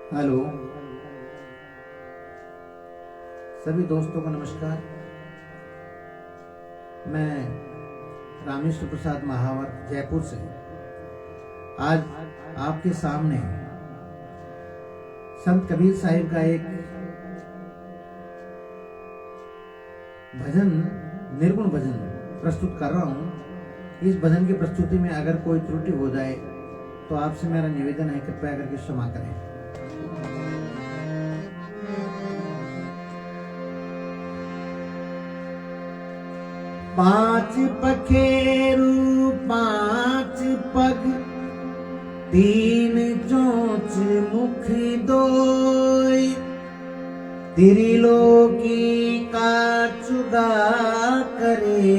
Hello सभी दोस्तों को नमस्कार। मैं रामेश्वर प्रसाद महावर जयपुर से आज आपके सामने संत कबीर साहिब का एक भजन निर्गुण भजन प्रस्तुत कर रहा हूं। इस भजन की प्रस्तुति में अगर कोई त्रुटि हो जाए तो आपसे मेरा निवेदन है, कृपया करके क्षमा करें। पांच पखेरु पांच पग तीन चोंच मुख दोय, त्रिलोकी का चुगा करे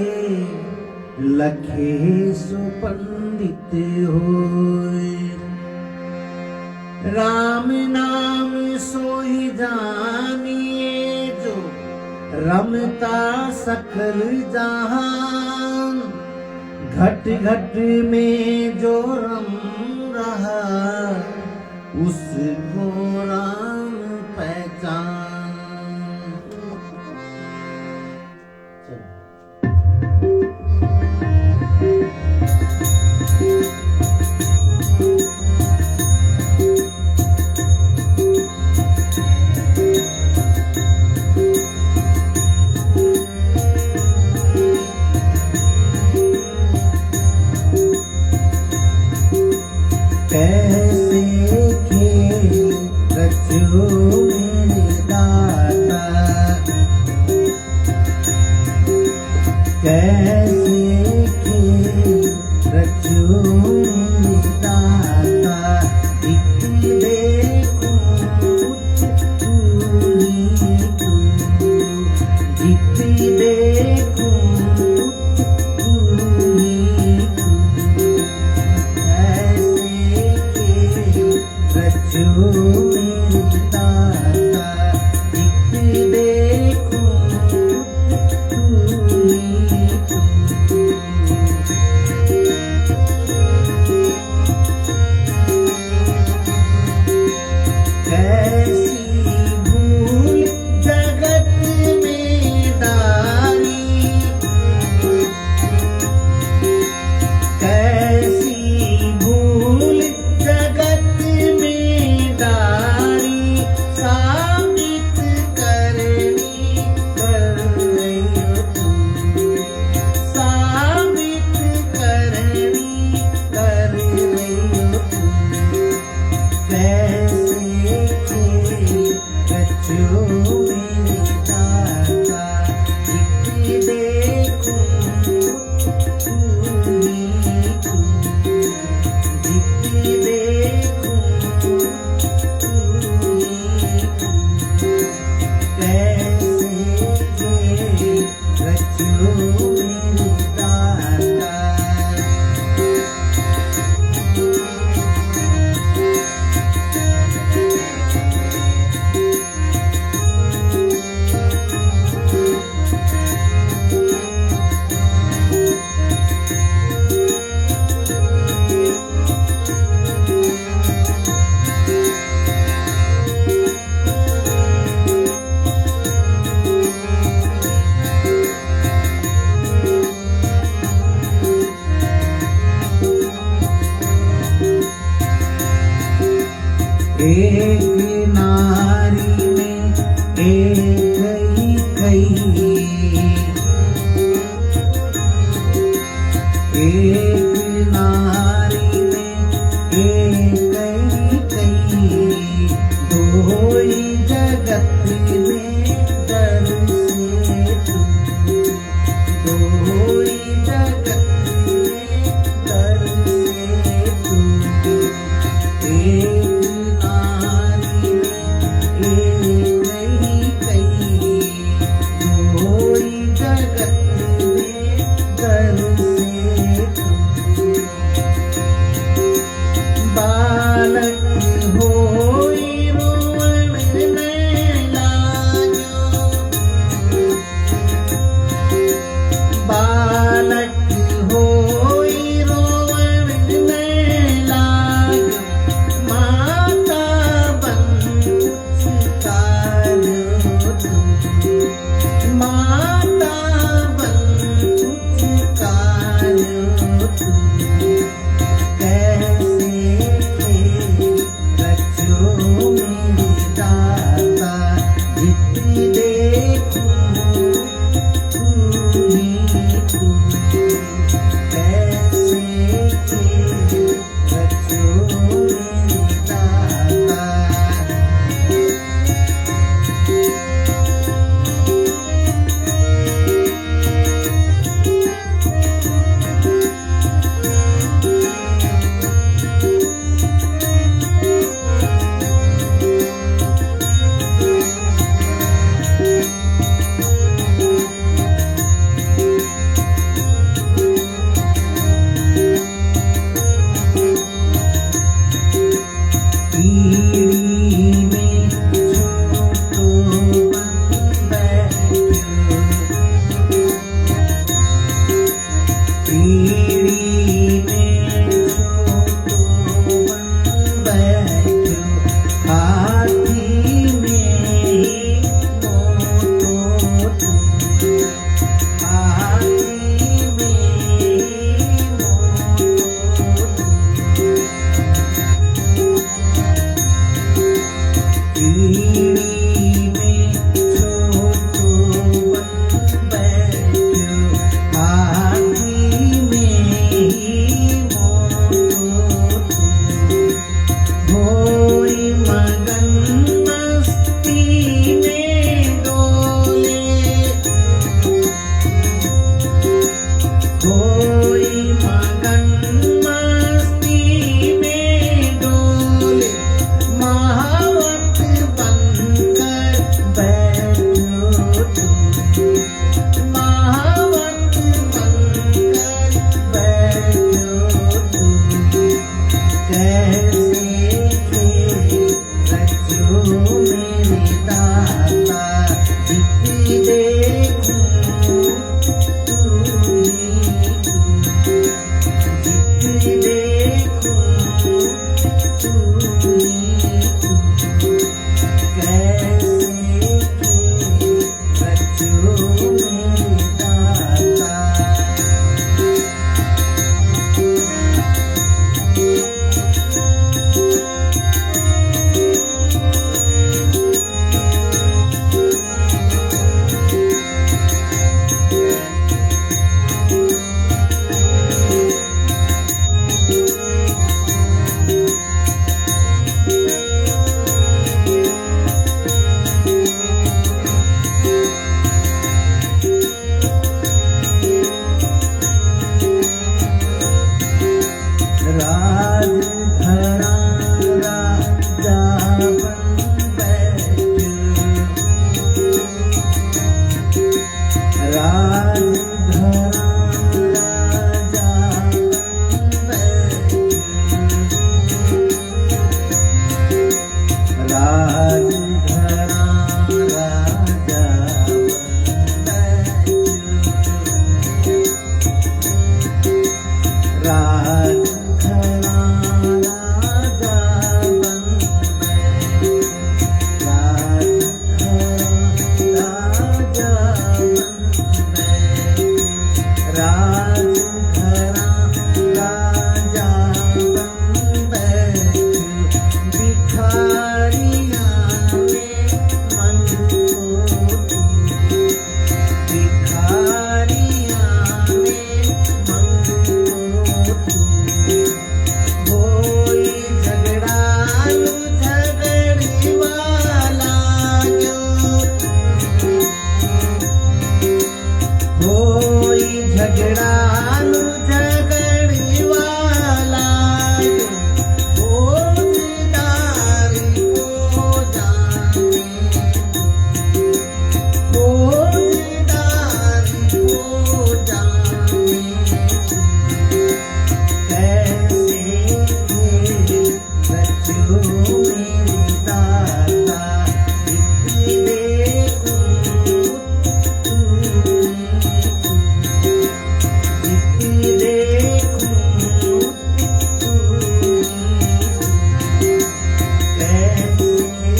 लखे सुपंडित होय। राम नाम सोई जानिए जो रमता सकल जहान, घट घट में जो रम रहा उसको राम पहचान। कैसे खेल रचो मेरे दाता, कैसे खेल रचो मेरे दाता। एक देखूं तू ही तू, जित देखूं तू ही तू। रचो मेरे दाता, एक देखूं तू ही तू। कैसी भूल जगत में डाली, कैसी भूल जगत में डाली, साबित करनी कर रही हो तू, साबित करनी कर रही हो तू। कैसे खेल रचो मेरे दाता, एक देखूं तू ही तू, जित देखूं तू ही तू। कैसे खेल रचो मेरे दाता। एक नारी में एक ही कई, एक नारी में एक ही कई। दो ही जगत में डर से तू, दो ही जगत में डर से तू। एक नारी में एक ही कई, दो ही जगत में डर से तू। बालक होई रोवन में लाजो, बालक होई रोवन में लाजो। माँ पीढ़ी में छोटो बन बैठो हाथी में ही मोटो होई मगन मस्ती में डोले होई मगन मस्ती में डोले महावत बनकर बैठो तुम महावत बनकर बैठो तुम कैसे थे बच्चों मेरे दाता जितनी देखूं तू ही तू जितनी देखूं तू ही तू कैसे थे बच्चों मेरे दाता राजघरां राजा बन बैठो राजघरां राजा बन बैठो राजघरां राजा बन बैठो राजघरां झगड़ालू झगड़ी वाला फौजदारी को जाने फौजदारी को जाने कैसे थे बच्चों मेरे दाता जितनी देखूं जितनी देखूं कैसे थे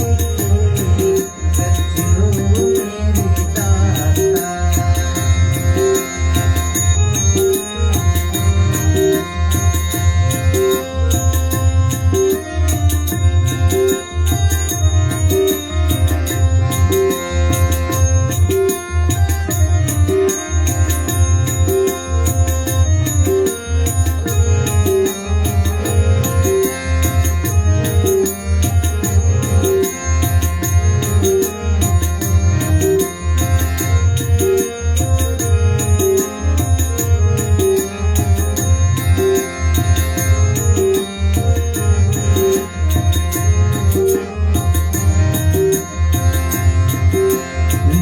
बच्चों मेरे दाता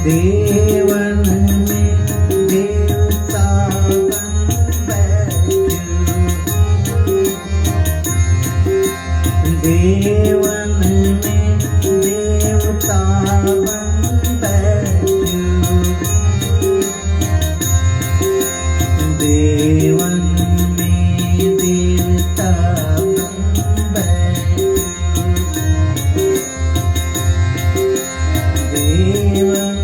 देवन में देवता बन बैठो देवन में देवता बन बैठो देवन में देवता बन बैठो देवन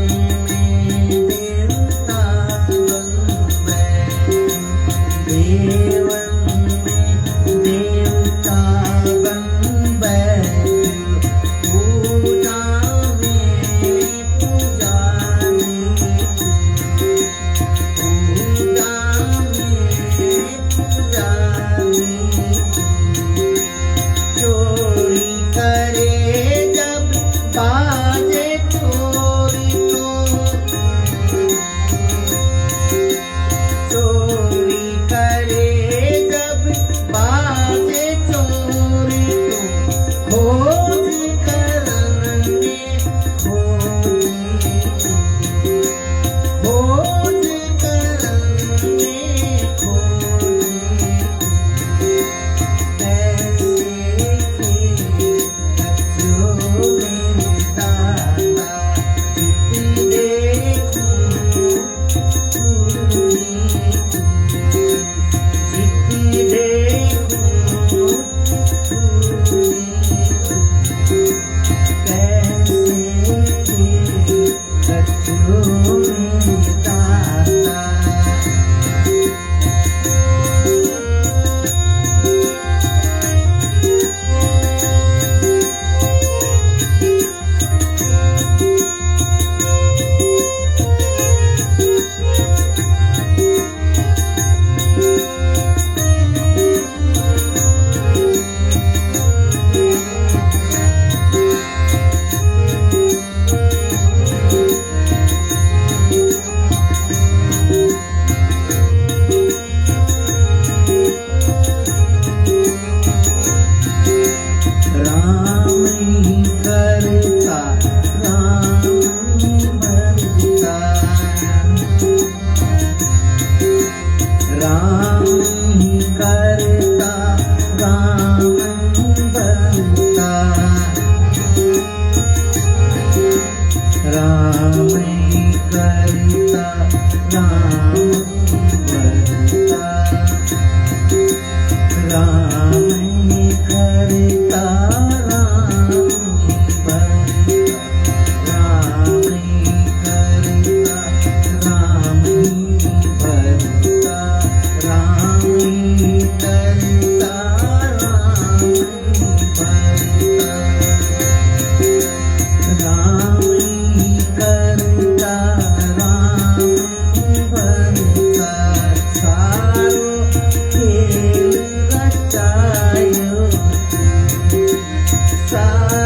चार